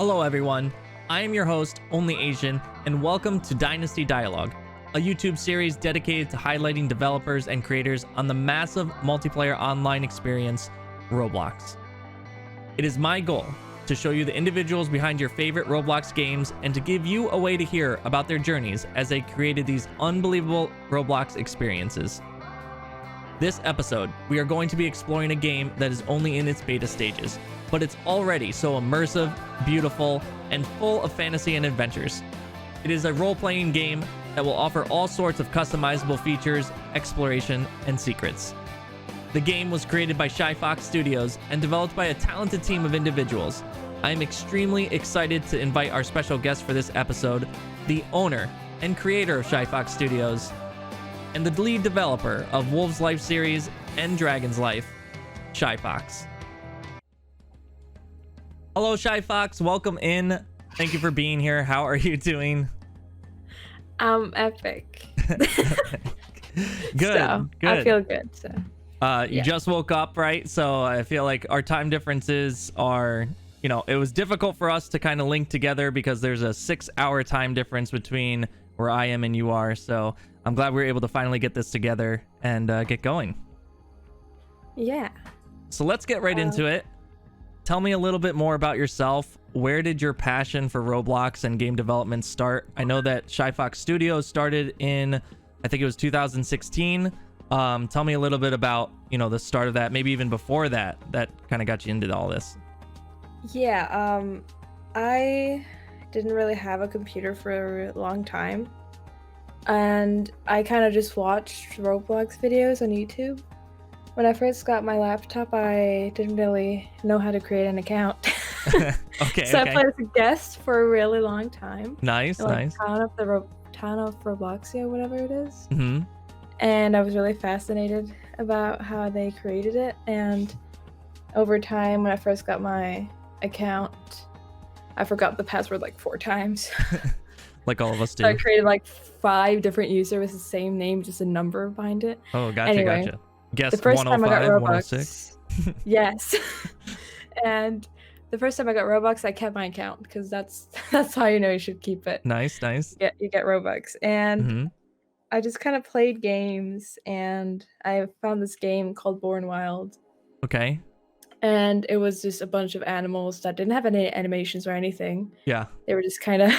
Hello everyone, I am your host, OnlyAzN, and welcome to Dynasty Dialogue, a YouTube series dedicated to highlighting developers and creators on the massive multiplayer online experience, Roblox. It is my goal to show you the individuals behind your favorite Roblox games and to give you a way to hear about their journeys as they created these unbelievable Roblox experiences. This episode, we are going to be exploring a game that is only in its beta stages, but it's already so immersive, beautiful, and full of fantasy and adventures. It is a role-playing game that will offer all sorts of customizable features, exploration, and secrets. The game was created by Shyfoox Studios and developed by a talented team of individuals. I am extremely excited to invite our special guest for this episode, the owner and creator of Shyfoox Studios, and the lead developer of Wolf's Life series and Dragon's Life, Shyfoox. Hello, Shyfoox. Welcome in. Thank you for being here. How are you doing? Epic. Good. So, Good. I feel good. So. You just woke up, right? So I feel like our time differences are, it was difficult for us to kind of link together because there's a 6-hour time difference between where I am and you are. So I'm glad we were able to finally get this together and get going. Yeah. So let's get right into it. Tell me a little bit more about yourself. Where did your passion for Roblox and game development start? I know that Shyfoox Studios started in, I think it was 2016. Tell me a little bit about, the start of that, maybe even before that kind of got you into all this. Yeah, I didn't really have a computer for a long time. And I kind of just watched Roblox videos on YouTube. When I first got my laptop, I didn't really know how to create an account. Okay. So I played as a guest for a really long time. Nice. Town of Robloxia, whatever it is. Mm-hmm. And I was really fascinated about how they created it. And over time, when I first got my account, I forgot the password like 4 times. Like all of us do. So I created like 5 different users with the same name, just a number behind it. Oh, gotcha, anyway, gotcha. Guess the first time I got 105, Robux, 106. yes. And the first time I got Robux, I kept my account because that's how you should keep it. Nice. You get Robux. And Mm-hmm. I just kind of played games, and I found this game called Born Wild. Okay. And it was just a bunch of animals that didn't have any animations or anything. Yeah. They were just kind of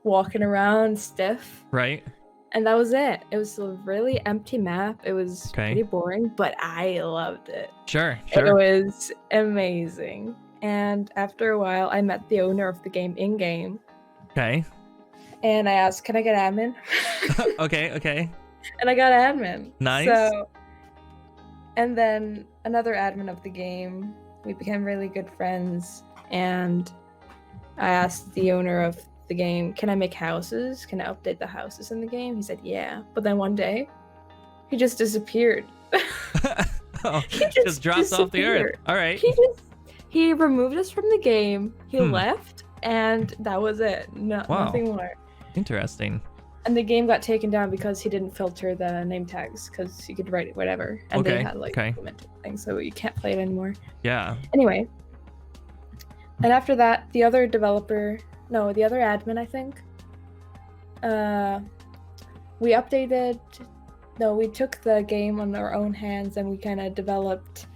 walking around stiff. Right. And that was it. It was a really empty map. It was Okay. pretty boring, but I loved it. Sure. It was amazing. And after a while, I met the owner of the game in-game. Okay. And I asked, can I get admin? Okay. And I got admin. Nice. So, and then another admin of the game. We became really good friends. And I asked the owner of the game, can I make houses? Can I update the houses in the game? He said, yeah. But then one day, he just disappeared. He just dropped off the earth. All right. He removed us from the game. He left, and that was it. Nothing more. Interesting. And the game got taken down because he didn't filter the name tags, because you could write it whatever, and they had implemented things, so you can't play it anymore. Yeah. Anyway, and after that, the other admin, I think, we took the game on our own hands, and we kind of developed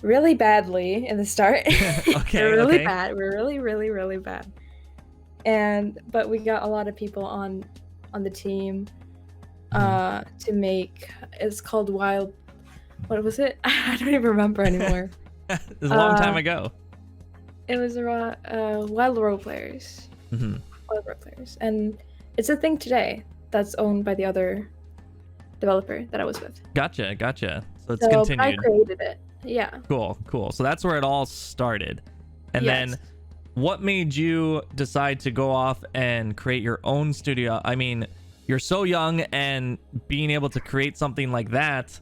really badly in the start. Okay. We're really bad. We're really, really, really bad. But we got a lot of people on the team to make. It's called Wild. What was it? I don't even remember anymore. It was a long time ago. It was Wild Role Players. Mm-hmm. Wild Role Players, and it's a thing today that's owned by the other developer that I was with. Gotcha. So it's continued. I created it. Yeah. Cool. So that's where it all started. And Yes. then what made you decide to go off and create your own studio? I mean, you're so young, and being able to create something like that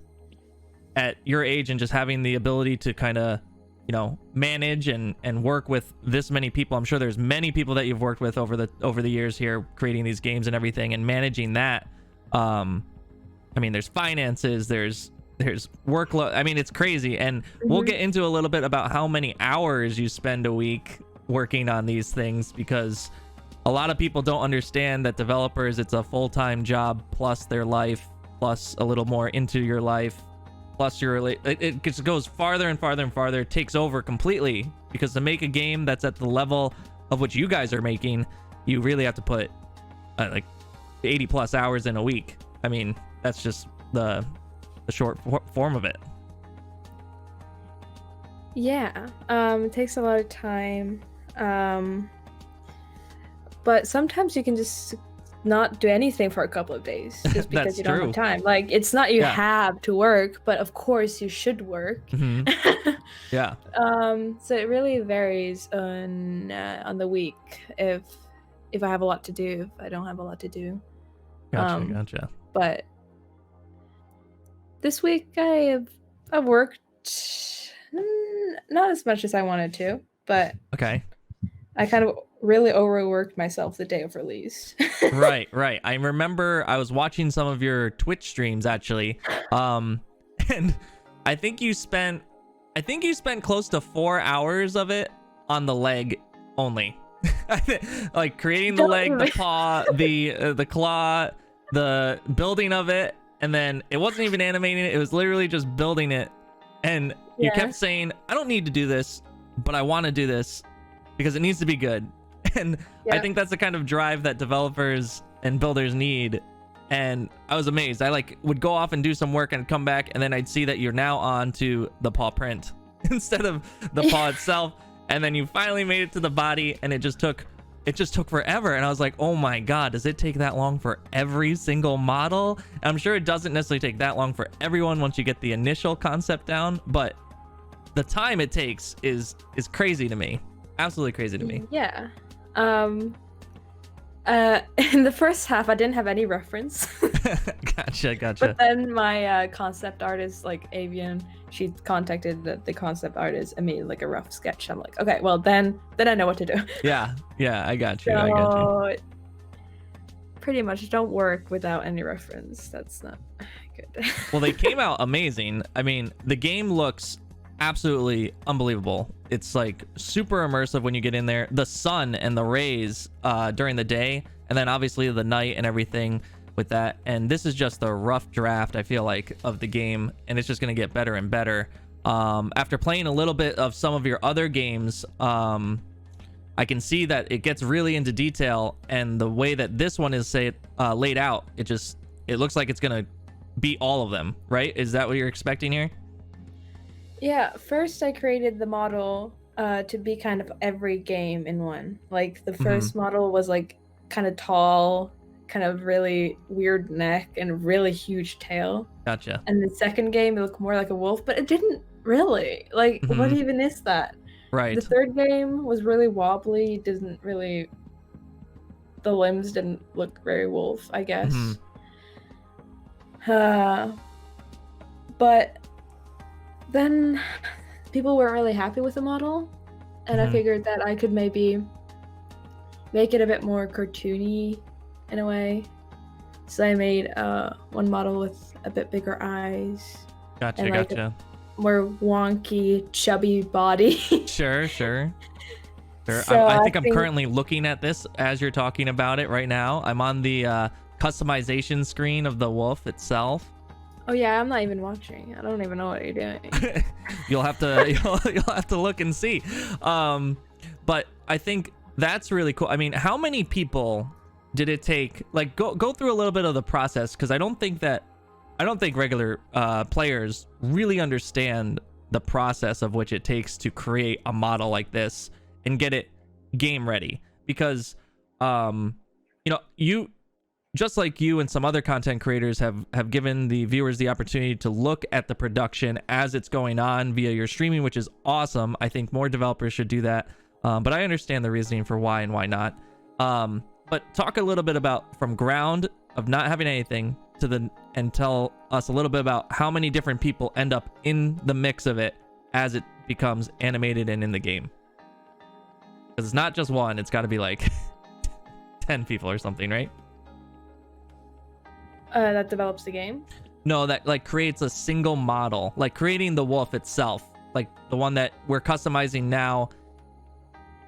at your age and just having the ability to kind of, manage and work with this many people. I'm sure there's many people that you've worked with over the years here creating these games and everything, and managing that. There's finances, there's workload. It's crazy. And we'll get into a little bit about how many hours you spend a week working on these things, because a lot of people don't understand that developers, it's a full-time job plus their life plus a little more into your life plus it just goes farther and farther and farther. It takes over completely, because to make a game that's at the level of what you guys are making, you really have to put like 80 plus hours in a week. I mean, that's just the short form of it. Yeah, it takes a lot of time, but sometimes you can just not do anything for a couple of days just because you don't have time. Like, it's not you have to work, but of course you should work. Yeah. So it really varies on the week if I have a lot to do, if I don't have a lot to do. Gotcha. But this week I've worked not as much as I wanted to, but okay. I kind of really overworked myself the day of release. Right. I remember I was watching some of your Twitch streams actually, and I think you spent close to 4 hours of it on the leg only. Like creating the leg, the paw, the claw, the building of it, and then it wasn't even animating it. It was literally just building it. And you kept saying, I don't need to do this, but I want to do this because it needs to be good. And I think that's the kind of drive that developers and builders need. And I was amazed. I would go off and do some work and come back, and then I'd see that you're now on to the paw print instead of the paw itself. And then you finally made it to the body, and it just took forever. And I was like, oh my god, does it take that long for every single model? And I'm sure it doesn't necessarily take that long for everyone once you get the initial concept down, but the time it takes is crazy to me. Absolutely crazy to me. Yeah. In the first half I didn't have any reference. Gotcha. But then my concept artist, like Avian, she contacted the concept artist and made like a rough sketch. I'm like, okay, well then I know what to do. Yeah, I got you. So, pretty much don't work without any reference. That's not good. Well, they came out amazing. I mean, the game looks absolutely unbelievable. It's like super immersive when you get in there. The sun and the rays during the day, and then obviously the night and everything with that. And this is just the rough draft, I feel like, of the game, and it's just going to get better and better. After playing a little bit of some of your other games, I can see that it gets really into detail, and the way that this one is laid out, it looks like it's going to beat all of them, right? Is that what you're expecting here? Yeah, first I created the model to be kind of every game in one. Like the first model was like kind of tall, kind of really weird neck and really huge tail. Gotcha. And the second game it looked more like a wolf, but it didn't really. Like what even is that? Right. The third game was really wobbly, the limbs didn't look very wolf, I guess. But then people weren't really happy with the model, and I figured that I could maybe make it a bit more cartoony in a way. So I made one model with a bit bigger eyes. Gotcha. A more wonky, chubby body. Sure. So I think I'm currently looking at this as you're talking about it right now. I'm on the customization screen of the wolf itself. Oh yeah, I'm not even watching. I don't even know what you're doing. You'll have to look and see. But I think that's really cool. I mean, how many people did it take? Like, go through a little bit of the process, because I don't think regular players really understand the process of which it takes to create a model like this and get it game ready. Because you, just like you and some other content creators have given the viewers the opportunity to look at the production as it's going on via your streaming, which is awesome. I think more developers should do that. But I understand the reasoning for why and why not. But talk a little bit about from ground of not having anything and tell us a little bit about how many different people end up in the mix of it as it becomes animated and in the game. Because it's not just one, it's got to be like 10 people or something, right? That develops the game? No, that like creates a single model, like creating the wolf itself, like the one that we're customizing now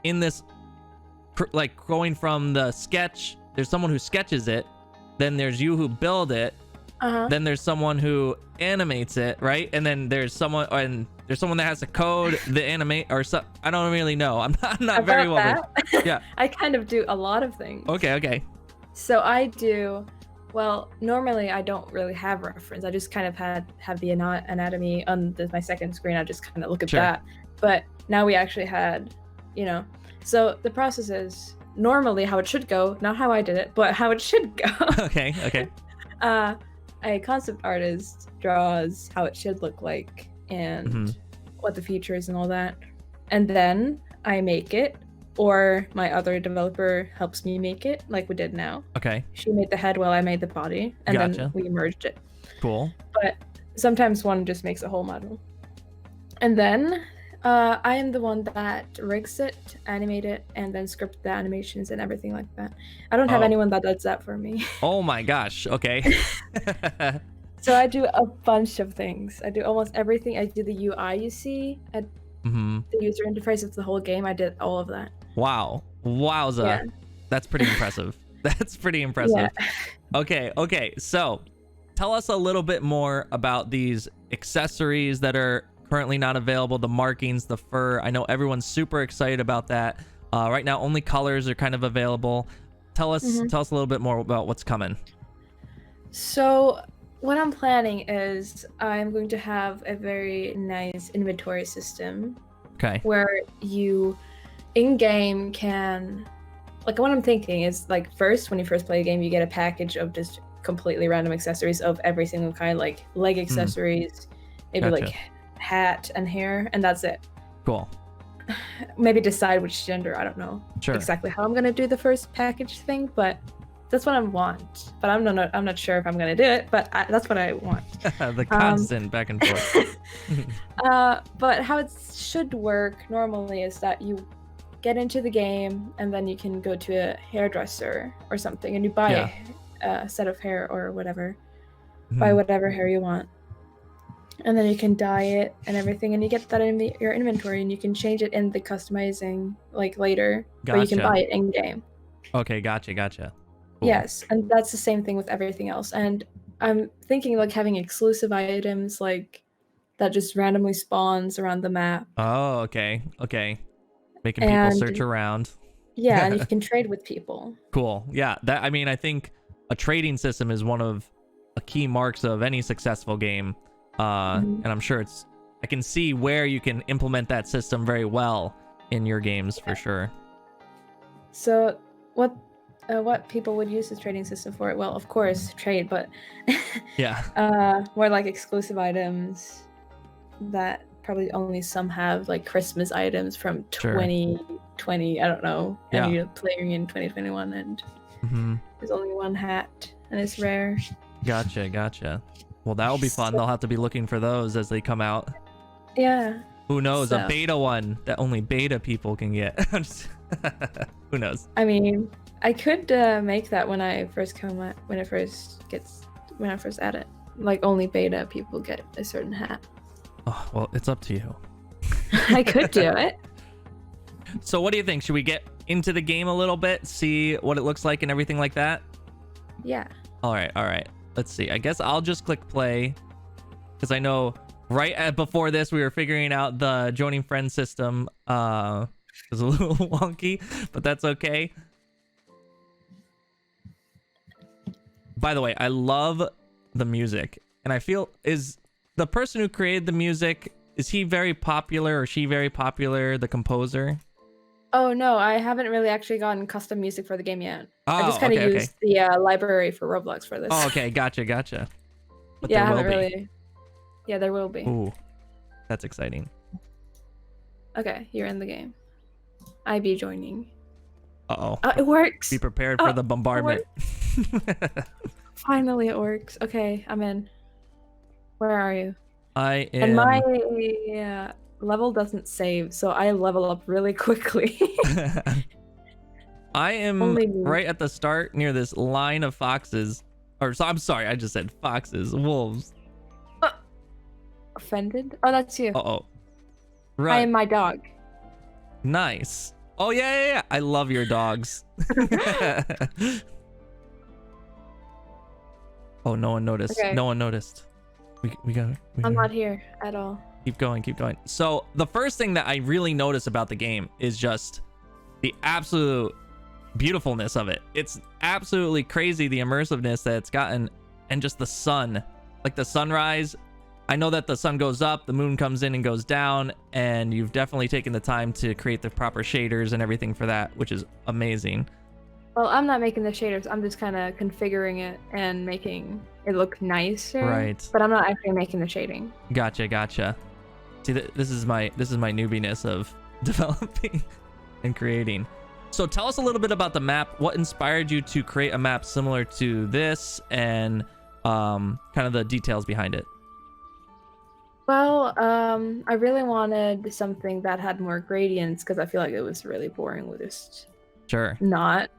in this like going from the sketch, there's someone who sketches it, then there's you who build it, then there's someone who animates it, right? And then there's someone that has to code the animate or so. I don't really know. I'm not very well versed. Yeah. I kind of do a lot of things. Okay. So I do, well, normally I don't really have reference. I just kind of have the anatomy on my second screen. I just kind of look at that. But now we actually had, so the process is normally how it should go, not how I did it, but how it should go. Okay. A concept artist draws how it should look like and what the features and all that. And then I make it, or my other developer helps me make it, like we did now. Okay. She made the head while I made the body, and then we merged it. Cool. But sometimes one just makes a whole model. And then I am the one that rigs it, animate it, and then script the animations and everything like that. I don't have anyone that does that for me. Oh my gosh. Okay. So I do a bunch of things. I do almost everything. I do the UI you see at the user interface of the whole game. I did all of that. Wow. Wowza. Yeah. That's pretty impressive. That's pretty impressive. Yeah. Okay. So tell us a little bit more about these accessories that are currently not available, the markings, the fur. I know everyone's super excited about that. Right now, only colors are kind of available. Tell us a little bit more about what's coming. So what I'm planning is I'm going to have a very nice inventory system. Okay. Where you in-game can, like, what I'm thinking is, like, first, when you first play a game, you get a package of just completely random accessories of every single kind, like leg accessories, maybe like hat and hair, and that's it. Cool. Maybe decide which gender. I don't know exactly how I'm gonna do the first package thing, but that's what I want. But I'm not sure if I'm gonna do it, but that's what I want. The constant back and forth. But how it should work normally is that you get into the game and then you can go to a hairdresser or something and you buy a set of hair or whatever. Buy whatever hair you want. And then you can dye it and everything, and you get that in your inventory, and you can change it in the customizing like later, but you can buy it in game. Okay, gotcha. Cool. Yes, and that's the same thing with everything else. And I'm thinking like having exclusive items like that just randomly spawns around the map. Oh, okay. Making people search around. Yeah, and you can trade with people. Cool. Yeah, I think a trading system is one of the key marks of any successful game. And I'm sure I can see where you can implement that system very well in your games for sure. So what people would use this trading system for? Well, of course, trade, but more like exclusive items that probably only some have, like Christmas items from 2020. I don't know. And you're playing in 2021, and there's only one hat, and it's rare. Gotcha. Well, that'll be fun. They'll have to be looking for those as they come out. Yeah. Who knows? A beta one that only beta people can get. Who knows? I mean, I could make that when I first add it. Like only beta people get a certain hat. Oh, well, it's up to you. I could do it. So what do you think? Should we get into the game a little bit? See what it looks like and everything like that? Yeah. All right. Let's see. I guess I'll just click play because I know before this we were figuring out the joining friends system. It was a little wonky, but that's okay. By the way, I love the music, and I feel is the person who created the music, is he very popular or she very popular, the composer? Oh no, I haven't really actually gotten custom music for the game yet. I just kind of used the library for Roblox for this. Oh, okay, gotcha. But yeah, I haven't really. Yeah, there will be. Ooh, that's exciting. Okay, you're in the game. I be joining. Uh-oh. It works. Be prepared for the bombardment. Finally, it works. Okay, I'm in. Where are you? I am. And my level doesn't save, so I level up really quickly. I am right at the start near this line of foxes. I'm sorry, I just said foxes. Wolves. Offended? Oh, that's you. Uh-oh. Right. I am my dog. Nice. Oh yeah. I love your dogs. Oh, no one noticed. Okay. No one noticed. We got it. I'm not here at all. Keep going. So the first thing that I really notice about the game is just the absolute beautifulness of it. It's absolutely crazy, the immersiveness that it's gotten, and just the sun, like the sunrise. I know that the sun goes up, the moon comes in and goes down, and you've definitely taken the time to create the proper shaders and everything for that, which is amazing. Well, I'm not making the shaders. I'm just kind of configuring it and making it look nicer. Right. But I'm not actually making the shading. Gotcha. See, this is my newbiness of developing and creating. So tell us a little bit about the map. What inspired you to create a map similar to this, and kind of the details behind it? Well, I really wanted something that had more gradients because I feel like it was really boring with just Sure. not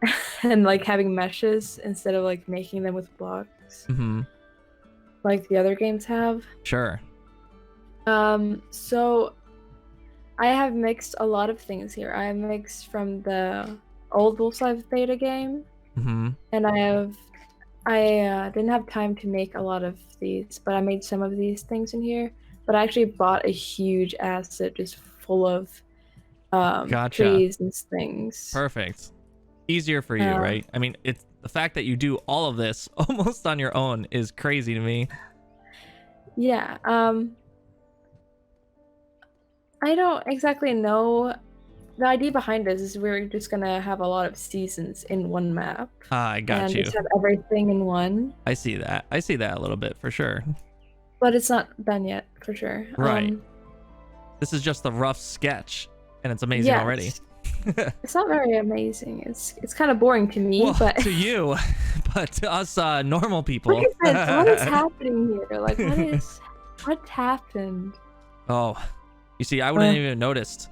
and like having meshes instead of like making them with blocks like the other games have. Sure. So I have mixed a lot of things here. I have mixed from the old Wolfslife Theta game, and I didn't have time to make a lot of these, but I made some of these things in here. But I actually bought a huge asset just full of trees and things. Perfect. Easier for you, right? I mean, it's the fact that you do all of this almost on your own is crazy to me. Yeah. I don't exactly know. The idea behind this is we're just gonna have a lot of seasons in one map. I got you. Just have everything in one. I see that a little bit for sure. But it's not done yet, for sure. Right. This is just the rough sketch, and it's amazing already. It's not very amazing. It's kind of boring to me, but to you, but to us normal people. Like I said, what is happening here? Like, what happened? Oh, you see, I wouldn't even have noticed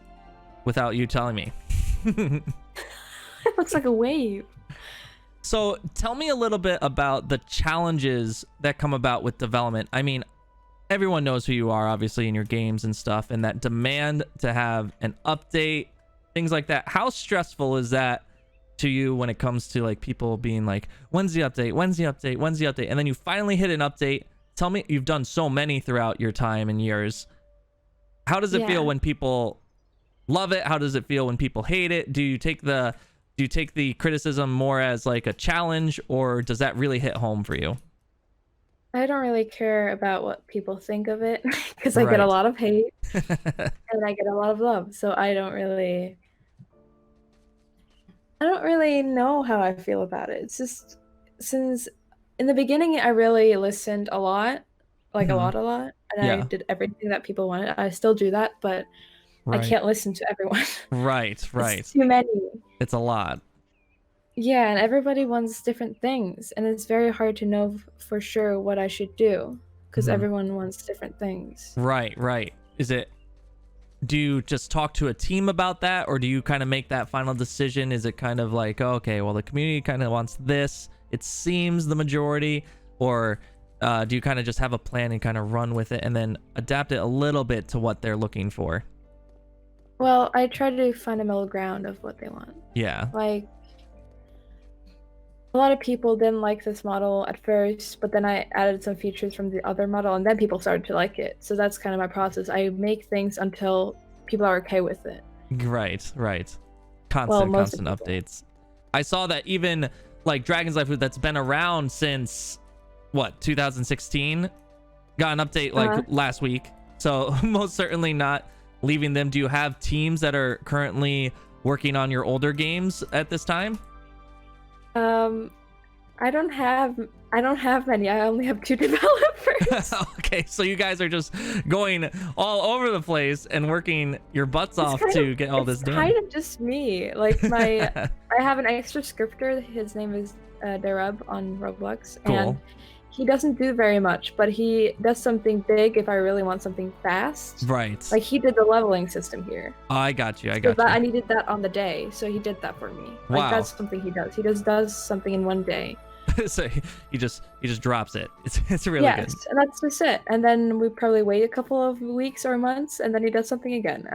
without you telling me. It looks like a wave. So tell me a little bit about the challenges that come about with development. I mean, everyone knows who you are, obviously, in your games and stuff, and that demand to have an update, things like that. How stressful is that to you when it comes to like people being like, when's the update? When's the update? When's the update? And then you finally hit an update. Tell me, you've done so many throughout your time and years. How does it feel when people love it? How does it feel when people hate it? Do you take the criticism more as like a challenge, or does that really hit home for you? I don't really care about what people think of it because I get a lot of hate and I get a lot of love. So I don't really know how I feel about it. It's just, since in the beginning I really listened a lot, like a lot, and I did everything that people wanted. I still do that, but I can't listen to everyone. Right. It's too many. It's a lot. Yeah, and everybody wants different things, and it's very hard to know for sure what I should do because everyone wants different things. Right. Do you just talk to a team about that, or do you kind of make that final decision? Is it kind of like, oh, okay, well, the community kind of wants this, it seems the majority, or do you kind of just have a plan and kind of run with it and then adapt it a little bit to what they're looking for? Well, I try to find a middle ground of what they want. Yeah. Like, a lot of people didn't like this model at first, but then I added some features from the other model, and then people started to like it. So that's kind of my process. I make things until people are okay with it. Right. Constant updates. I saw that even like Dragon's Life, that's been around since, what, 2016? Got an update like last week. So most certainly not leaving them. Do you have teams that are currently working on your older games at this time? I don't have many. I only have 2 developers. Okay, so you guys are just going all over the place and working your butts off to get all this done. It's kind of just me. Like I have an extra scripter. His name is Darub on Roblox, and he doesn't do very much, but he does something big if I really want something fast. Right. Like he did the leveling system here. Oh, I got you. I needed that on the day, so he did that for me. Wow. Like that's something he does. He just does something in one day. So he just drops it. It's really good. Yes, and that's just it. And then we probably wait a couple of weeks or months, and then he does something again.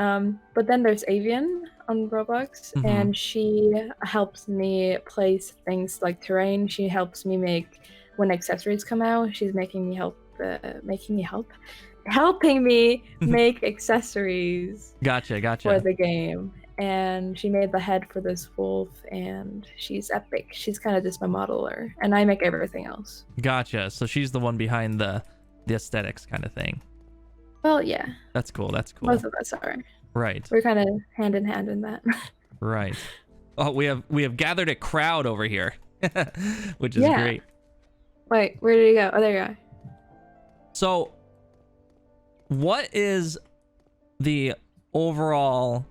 But then there's Avian on Roblox, Mhm. and she helps me place things like terrain. She helps me make when accessories come out. She's making me helping me make accessories Gotcha. for the game. And she made the head for this wolf, and she's epic. She's kind of just my modeler, and I make everything else. Gotcha. So she's the one behind the aesthetics kind of thing. Well, yeah. That's cool. Both of us are. Right. We're kind of hand in hand in that. Right. Oh, we have gathered a crowd over here, which is great. Wait, where did you go? Oh, there you are. So, what is the overall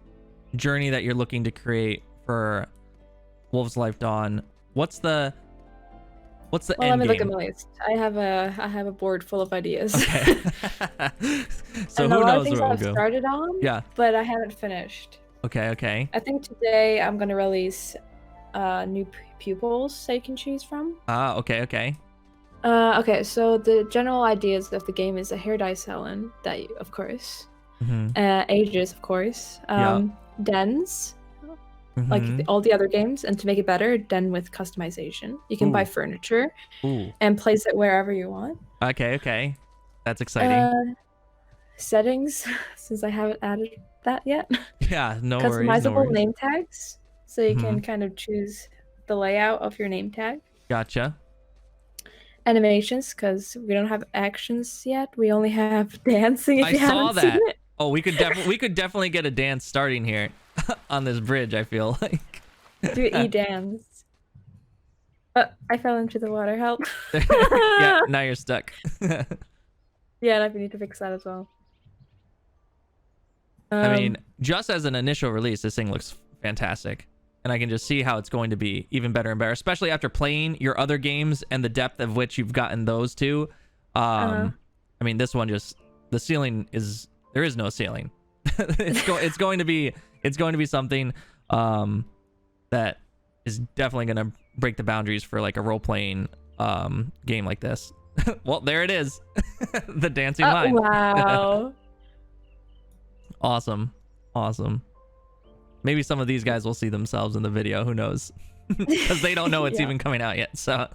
journey that you're looking to create for Wolf's Life Dawn? What's the end Let me look at game? my list. I have a board full of ideas. Okay. So and who a lot of knows things where I've we'll go? started on, Yeah. but I haven't finished. Okay. I think today I'm gonna release new pupils that you can choose from. Okay. Okay, so the general ideas of the game is a hair dye salon, that you, of course. Ages, of course. Dens, like all the other games, and to make it better, den with customization. You can buy furniture and place it wherever you want. Okay. That's exciting. Settings, since I haven't added that yet. Yeah, no worries. Customizable name tags, so you can kind of choose the layout of your name tag. Gotcha. Animations, because we don't have actions yet. We only have dancing. If you haven't seen it. Oh, we could definitely get a dance starting here on this bridge. I feel like. Do e-dance. I fell into the water. Help. Yeah, now you're stuck. Yeah, and I need to fix that as well. I mean, just as an initial release, this thing looks fantastic. And I can just see how it's going to be even better and better, especially after playing your other games and the depth of which you've gotten those two. I mean, this one just, the ceiling is, there is no ceiling. It's going to be something that is definitely going to break the boundaries for like a role-playing game like this. Well, there it is. The dancing line. Wow. Awesome. Maybe some of these guys will see themselves in the video. Who knows? Because they don't know it's even coming out yet. So,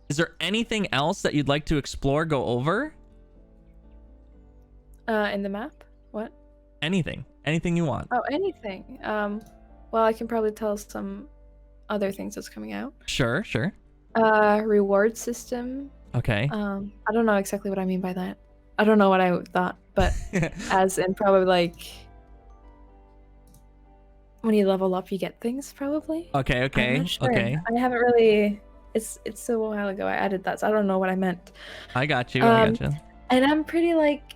is there anything else that you'd like to explore, go over? In the map? What? Anything you want. Oh, anything. Well, I can probably tell some other things that's coming out. Sure. Reward system. Okay. I don't know exactly what I mean by that. I don't know what I thought, but as in probably like when you level up, you get things probably. Okay. I'm not sure. Okay. I haven't really. It's a while ago I added that, so I don't know what I meant. I got you. And I'm pretty like,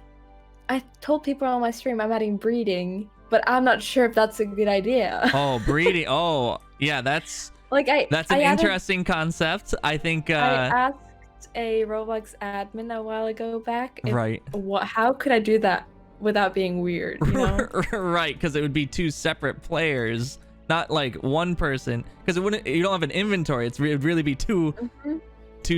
I told people on my stream I'm adding breeding, but I'm not sure if that's a good idea. Oh, breeding. Oh, yeah. That's an interesting concept. I think. I asked a Roblox admin a while ago back. Right. How could I do that without being weird? You know? Right, because it would be two separate players, not like one person. Because it wouldn't. You don't have an inventory. It would really be two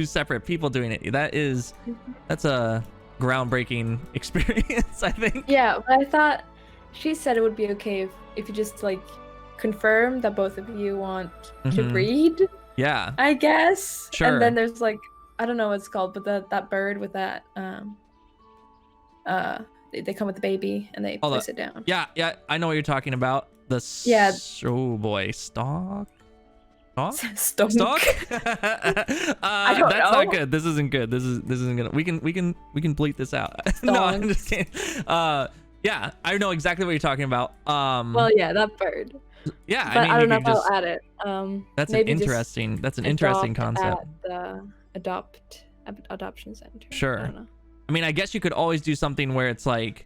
separate people doing it. That's a groundbreaking experience, I think. Yeah, but I thought she said it would be okay if you just like confirm that both of you want to breed. Yeah. I guess. Sure. And then there's like, I don't know what it's called, but that bird with that they come with the baby and they place it down. Yeah, I know what you're talking about. Oh boy, stalk. Stalk. I don't know. That's not good. This isn't good. This isn't gonna. We can bleep this out. No, I'm just kidding. Yeah, I know exactly what you're talking about. Well, yeah, that bird. Yeah, but I mean, I don't know if I'll add it. That's an interesting concept. At the adoption center. Sure. I don't know. I mean, I guess you could always do something where it's like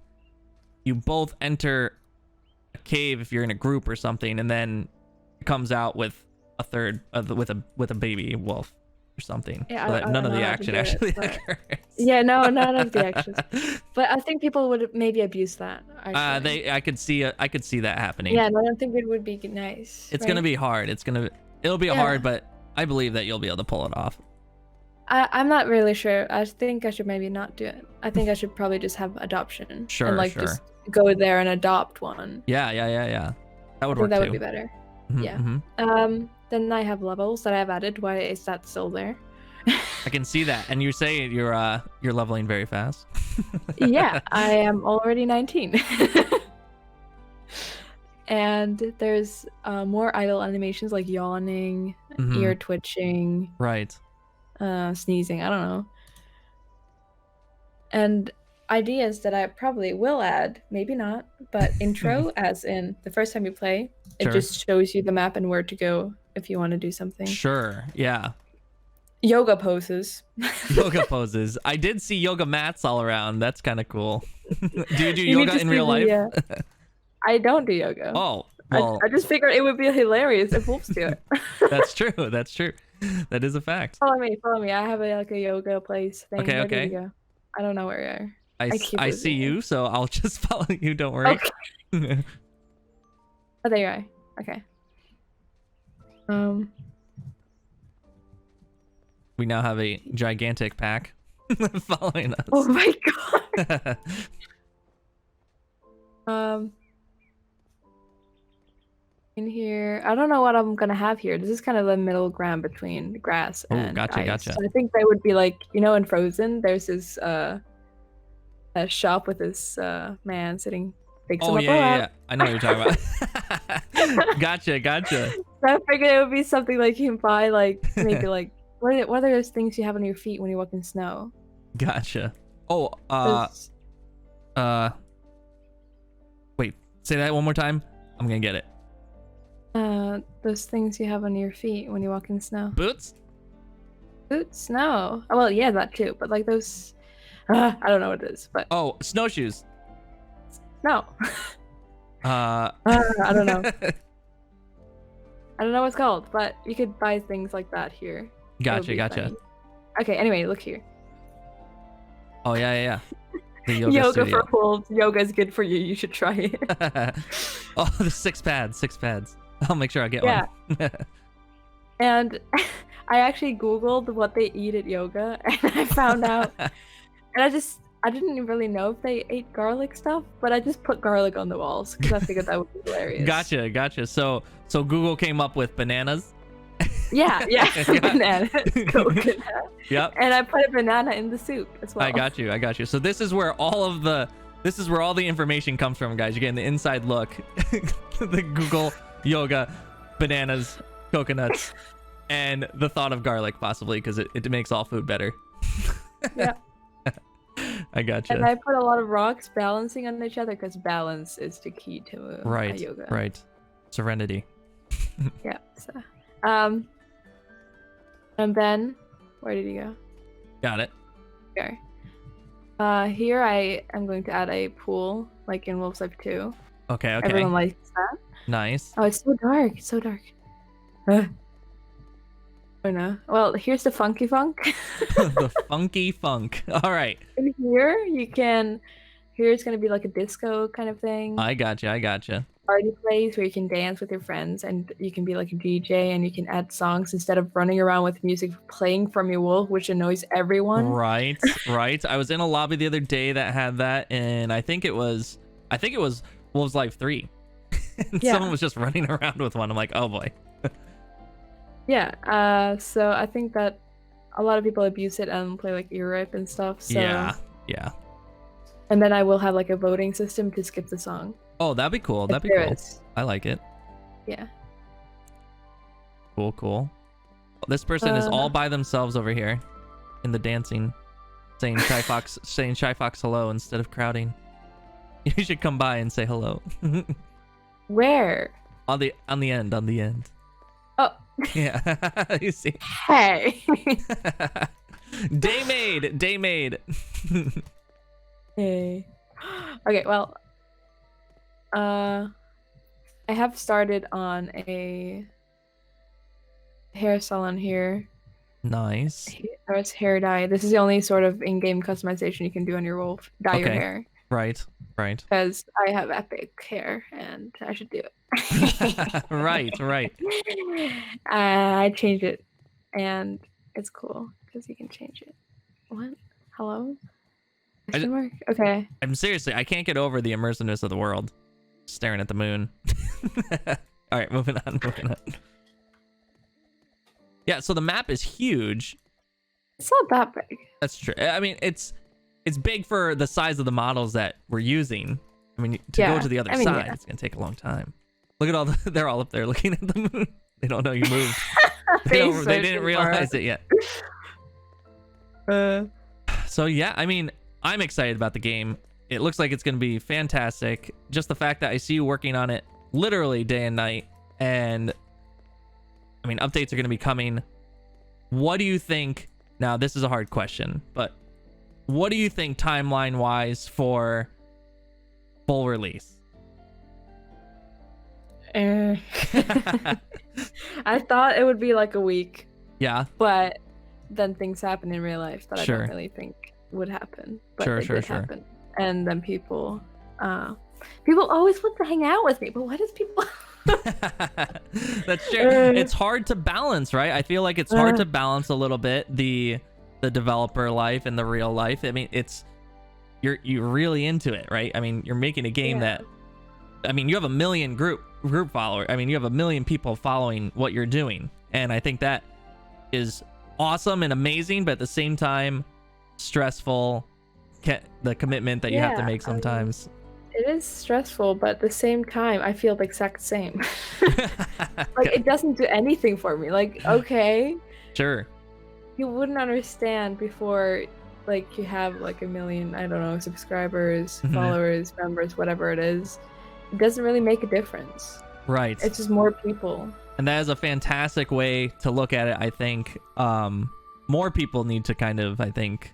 you both enter a cave if you're in a group or something, and then it comes out with a third with a baby wolf or something. Yeah, so that none of the action actually occurs. Yeah, no, none of the actions. But I think people would maybe abuse that. Actually. I could see that happening. Yeah, and I don't think it would be nice. It's gonna be hard. It'll be hard, but I believe that you'll be able to pull it off. I'm not really sure. I think I should maybe not do it. I think I should probably just have adoption. Sure, and like sure. just go there and adopt one. Yeah. That would So work that too. would be better. Yeah. Mhm. Then I have levels that I've added. Why is that still there? I can see that, and you say you're leveling very fast. Yeah, I am already 19. And there's more idle animations like yawning, ear twitching, Right. sneezing, I don't know. And ideas that I probably will add, maybe not, but intro, as in the first time you play, it just shows you the map and where to go if you want to do something. Sure, yeah. Yoga poses. Yoga poses. I did see yoga mats all around. That's kind of cool. Do you do yoga in real life? I don't do yoga. Oh, well. I just figured it would be hilarious if wolves do it. That's true. That's true. That is a fact. Follow me. I have a yoga place thing. Okay, where okay. did you go? I don't know where you are. I see you, so I'll just follow you. Don't worry. Okay. Oh, there you are. Okay. We now have a gigantic pack following us. Oh my god. In here, I don't know what I'm gonna have here. This is kind of the middle ground between grass and ice. Gotcha. So I think they would be like, you know, in Frozen, there's this a shop with this man sitting. Oh yeah. I know what you're talking about. Gotcha. So I figured it would be something like you can buy, like maybe like what are those things you have on your feet when you walk in snow? Gotcha. Oh, wait, say that one more time. I'm gonna get it. Those things you have on your feet when you walk in snow. Boots? Boots? No. Oh, well, yeah, that too. But like those, I don't know what it is. But oh, snowshoes. No. I don't know. I don't know what it's called, but you could buy things like that here. Gotcha. Funny. Okay. Anyway, look here. Oh yeah. The yoga for wolves. Yoga is good for you. You should try it. Oh, the six pads. I'll make sure I get one. And I actually Googled what they eat at yoga, and I found out. And I didn't really know if they ate garlic stuff, but I just put garlic on the walls because I figured that would be hilarious. Gotcha. So Google came up with bananas. Yeah. Banana. Coconut. Yep. And I put a banana in the soup as well. I got you. So this is where all the information comes from, guys. You're getting the inside look. The Google yoga, bananas, coconuts, and the thought of garlic possibly because it makes all food better. Yeah. I gotcha. And I put a lot of rocks balancing on each other because balance is the key to yoga. Right. Serenity. Yeah. So, and then where did you go? Got it. Okay. Here I am going to add a pool like in Wolf's Life 2. Okay. Everyone likes that. Nice. Oh, it's so dark. It's so dark. Oh no. Well, here's the funky funk. The funky funk. All right. In here, here's gonna be like a disco kind of thing. I gotcha. Party place where you can dance with your friends and you can be like a DJ and you can add songs instead of running around with music playing from your wolf, which annoys everyone. Right. I was in a lobby the other day that had that, and I think it was Wolf's Life 3. And someone was just running around with one. I'm like, oh boy. Yeah. So I think that a lot of people abuse it and play like ear rape and stuff. So yeah. And then I will have like a voting system to skip the song. Oh, that'd be cool. That'd be cool. I like it. Yeah. Cool. This person is all by themselves over here in the dancing, saying Shyfoox hello instead of crowding. You should come by and say hello. Where? On the end. Oh. Yeah. You see. Hey. Day made. Hey. Okay, well, I have started on a hair salon here. Nice. There's hair dye. This is the only sort of in-game customization you can do on your wolf. Dye your hair. Right. Because I have epic hair and I should do it. Right. I changed it and it's cool because you can change it. What? Hello? Question mark? Okay. I'm seriously, I can't get over the immersiveness of the world. Staring at the moon. All right, moving on. Yeah, so the map is huge. It's not that big. That's true. I mean, it's big for the size of the models that we're using. I mean, to go to the other side, it's gonna take a long time. Look at all they're all up there looking at the moon. They don't know you moved. they didn't realize it yet. So yeah, I mean, I'm excited about the game. It looks like it's gonna be fantastic. Just the fact that I see you working on it literally day and night, and I mean, updates are gonna be coming. What do you think? Now, this is a hard question, but what do you think timeline-wise for full release? I thought it would be like a week. Yeah. But then things happen in real life that I don't really think would happen. But they did happen. And then people always want to hang out with me. But why does people... That's true. It's hard to balance, right? I feel like it's hard to balance a little bit the developer life and the real life. I mean, you're really into it, right? I mean, you're making a game that, I mean, you have 1 million group followers. I mean, you have 1 million people following what you're doing, and I think that is awesome and amazing, but at the same time, stressful. The commitment that you have to make sometimes. It is stressful, but at the same time, I feel the exact same. Like, it doesn't do anything for me. Like, okay. Sure. You wouldn't understand before, like, you have, like, 1 million, I don't know, subscribers, followers, members, whatever it is. It doesn't really make a difference. Right. It's just more people. And that is a fantastic way to look at it, I think. More people need to kind of, I think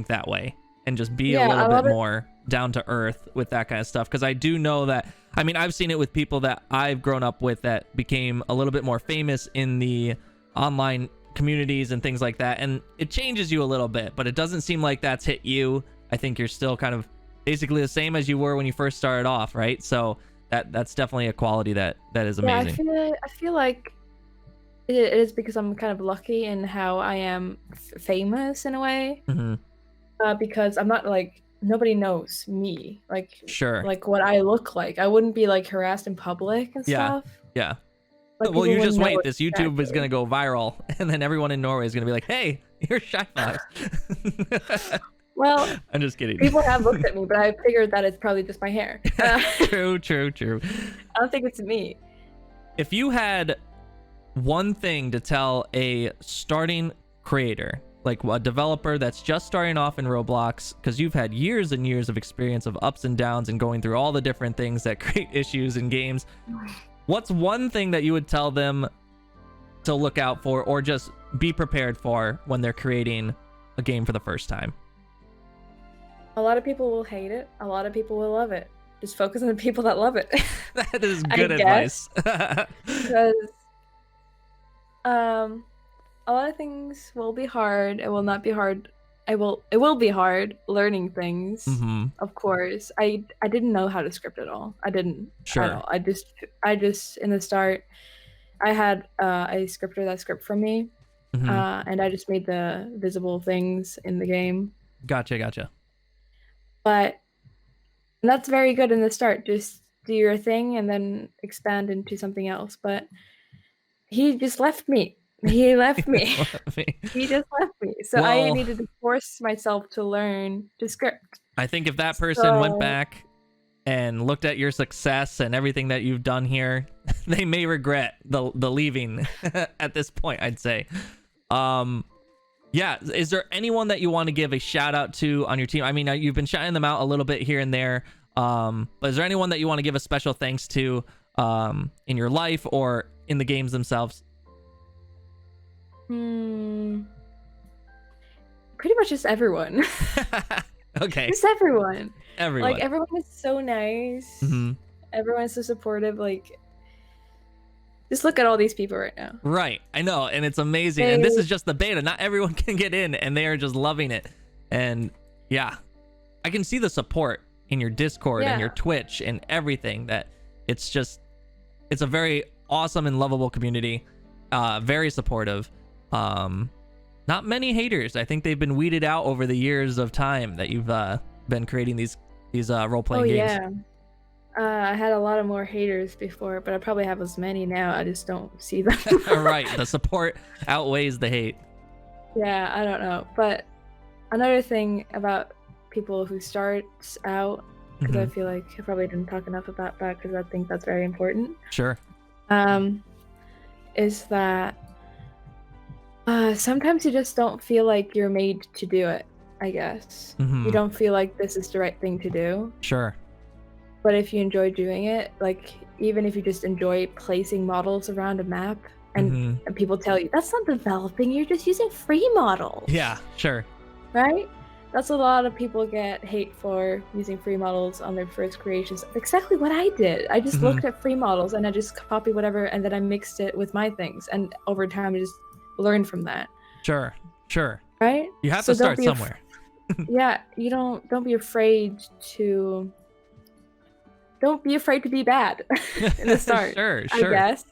that way. And just be a little bit more down to earth with that kind of stuff. Because I do know that, I mean, I've seen it with people that I've grown up with that became a little bit more famous in the online communities and things like that. And it changes you a little bit, but it doesn't seem like that's hit you. I think you're still kind of basically the same as you were when you first started off, right? So that's definitely a quality that is amazing. Yeah, I feel like it is because I'm kind of lucky in how I am famous in a way. Because I'm not like, nobody knows me, like like what I look like. I wouldn't be like harassed in public and stuff. Like, well, you just wait, this YouTube is gonna go viral, and then everyone in Norway is gonna be like, hey, you're Shyfoox. Well, I'm just kidding. People have looked at me, but I figured that it's probably just my hair. True. I don't think it's me. If you had one thing to tell a starting creator, like a developer that's just starting off in Roblox, because you've had years and years of experience of ups and downs and going through all the different things that create issues in games, what's one thing that you would tell them to look out for or just be prepared for when they're creating a game for the first time? A lot of people will hate it. A lot of people will love it. Just focus on the people that love it. That is good advice. Because a lot of things will be hard. It will not be hard. It will be hard learning things. Of course. I didn't know how to script at all. I didn't. Sure. I just in the start, I had a scripter that script for me, and I just made the visible things in the game. Gotcha. But that's very good in the start. Just do your thing and then expand into something else. But he just left me. He left me. He just left me. So I needed to force myself to learn to script. I think if that person went back and looked at your success and everything that you've done here, they may regret the leaving at this point, I'd say. Yeah, is there anyone that you want to give a shout out to on your team? I mean, you've been shouting them out a little bit here and there, but is there anyone that you want to give a special thanks to in your life or in the games themselves? Pretty much just everyone. Okay. Just everyone. Like, everyone is so nice. Everyone's so supportive. Like, just look at all these people right now. Right. I know. And it's amazing. And this is just the beta. Not everyone can get in, and they are just loving it. And yeah, I can see the support in your Discord and your Twitch and everything. That it's a very awesome and lovable community. Very supportive. Not many haters. I think they've been weeded out over the years of time that you've been creating these role-playing games. Yeah. I had a lot of more haters before, but I probably have as many now. I just don't see them. Right. The support outweighs the hate. Yeah, I don't know. But another thing about people who start out, because I feel like I probably didn't talk enough about that, because I think that's very important. Sure. Is that sometimes you just don't feel like you're made to do it, I guess. You don't feel like this is the right thing to do. Sure. But if you enjoy doing it, like even if you just enjoy placing models around a map and people tell you, that's not developing, you're just using free models. Yeah, sure. Right? That's a lot of people get hate for using free models on their first creations. Exactly what I did. I just looked at free models and I just copied whatever and then I mixed it with my things. And over time I just learned from that. Sure. Right? You have to start somewhere. Yeah, you don't be afraid to be bad in the start. Sure. I guess.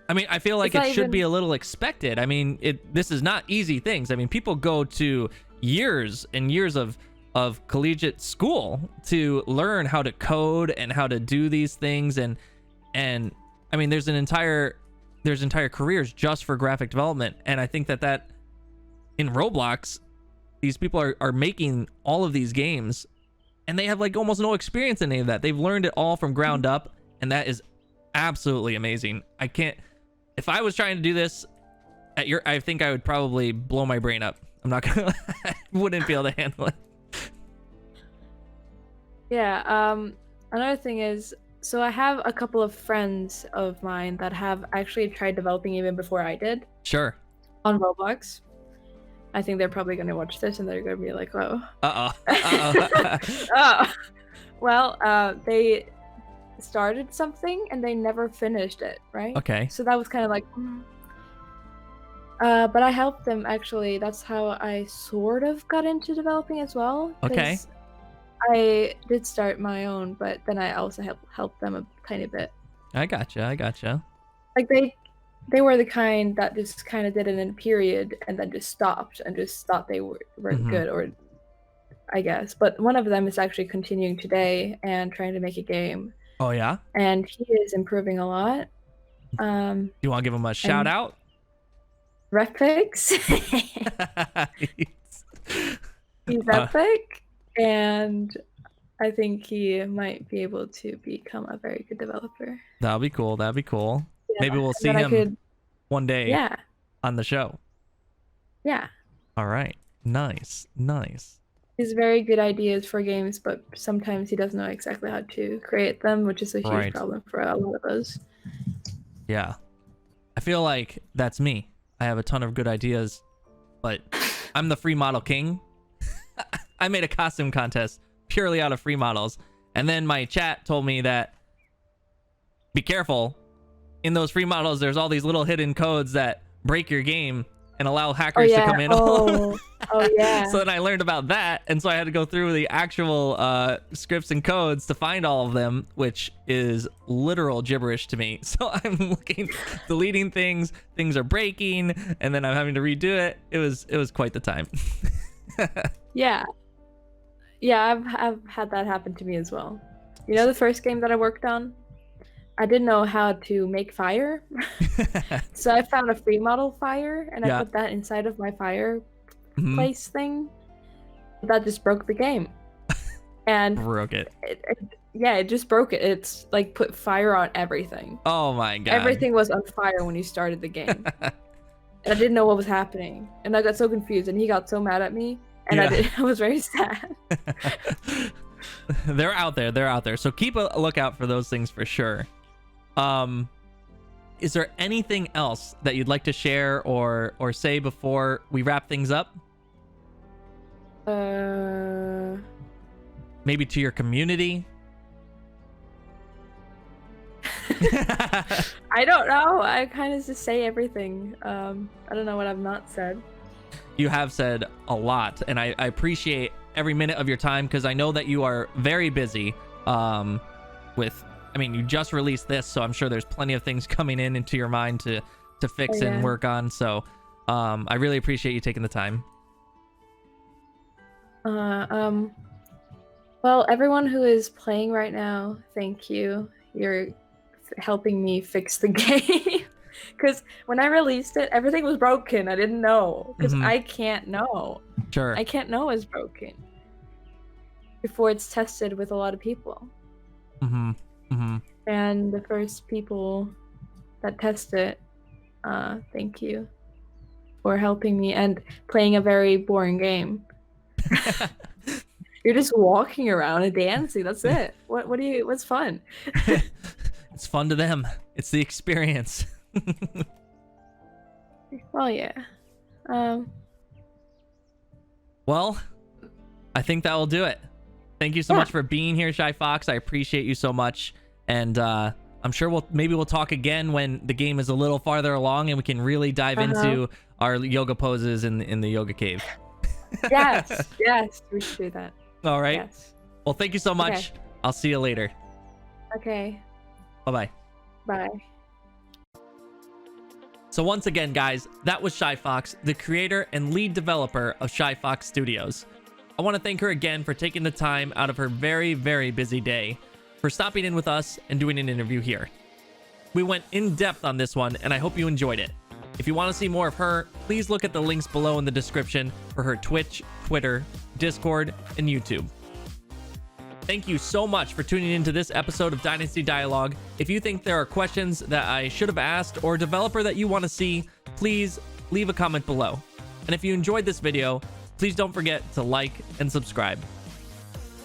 I mean, I feel like it should be a little expected. I mean, this is not easy things. I mean, people go to years and years of collegiate school to learn how to code and how to do these things, and I mean, there's entire careers just for graphic development. And I think that in Roblox, these people are making all of these games and they have like almost no experience in any of that. They've learned it all from ground up, and that is absolutely amazing. If I was trying to do this I think I would probably blow my brain up. I'm not gonna I wouldn't be able to handle it. Yeah, another thing is, so I have a couple of friends of mine that have actually tried developing even before I did. Sure. On Roblox. I think they're probably going to watch this and they're going to be like, oh. Oh. Well, they started something and they never finished it, right? Okay. So that was kind of like, but I helped them actually. That's how I sort of got into developing as well. Okay. I did start my own, but then I also helped them a tiny bit. I gotcha. Like they were the kind that just kind of did it in a period and then just stopped and just thought they weren't good, or I guess. But one of them is actually continuing today and trying to make a game. Oh yeah? And he is improving a lot. Do you want to give him a shout out? Refpix. He's epic, and I think he might be able to become a very good developer. That'll be cool. Yeah, maybe we'll see him one day on the show. Yeah. All right. Nice. He has very good ideas for games, but sometimes he doesn't know exactly how to create them, which is a huge problem for a lot of us. Yeah. I feel like that's me. I have a ton of good ideas, but I'm the free model king. I made a costume contest purely out of free models, and then my chat told me that be careful. In those free models, there's all these little hidden codes that break your game and allow hackers to come in. Oh yeah. So then I learned about that, and so I had to go through the actual scripts and codes to find all of them, which is literal gibberish to me. So I'm deleting things are breaking, and then I'm having to redo it. It was quite the time. Yeah, I've had that happen to me as well. You know, the first game that I worked on, I didn't know how to make fire. So I found a free model fire and I put that inside of my fireplace thing. That just broke the game. And broke it. It just broke it. It's like put fire on everything. Oh my god. Everything was on fire when you started the game. And I didn't know what was happening. And I got so confused and he got so mad at me. And I was very sad. They're out there. So keep a lookout for those things for sure. Is there anything else that you'd like to share or say before we wrap things up? Maybe to your community? I don't know. I kind of just say everything. I don't know what I've not said. You have said a lot, and I appreciate every minute of your time, because I know that you are very busy you just released this, so I'm sure there's plenty of things coming into your mind to fix and work on. So I really appreciate you taking the time. Well, everyone who is playing right now, thank you. You're helping me fix the game. Because when I released it, everything was broken. I didn't know. Because I can't know. Sure. I can't know it's broken before it's tested with a lot of people. And the first people that test it, thank you for helping me and playing a very boring game. You're just walking around and dancing. That's it. What's fun? It's fun to them. It's the experience. Well, yeah. Well, I think that will do it. Thank you so much for being here, Shyfoox. I appreciate you so much. And I'm sure we'll talk again when the game is a little farther along and we can really dive into our yoga poses in the yoga cave. Yes, we should do that. All right. Yes. Well, thank you so much. Okay. I'll see you later. Okay. Bye-bye. Bye. So once again, guys, that was Shyfoox, the creator and lead developer of Shyfoox Studios. I want to thank her again for taking the time out of her very, very busy day for stopping in with us and doing an interview here. We went in depth on this one, and I hope you enjoyed it. If you want to see more of her, please look at the links below in the description for her Twitch, Twitter, Discord, and YouTube. Thank you so much for tuning into this episode of Dynasty Dialogue. If you think there are questions that I should have asked or a developer that you want to see, please leave a comment below. And if you enjoyed this video, please don't forget to like and subscribe.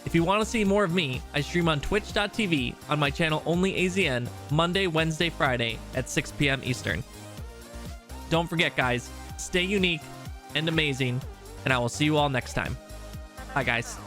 If you want to see more of me, I stream on twitch.tv on my channel OnlyAzN Monday, Wednesday, Friday at 6 p.m. Eastern. Don't forget, guys, stay unique and amazing, and I will see you all next time. Bye, guys.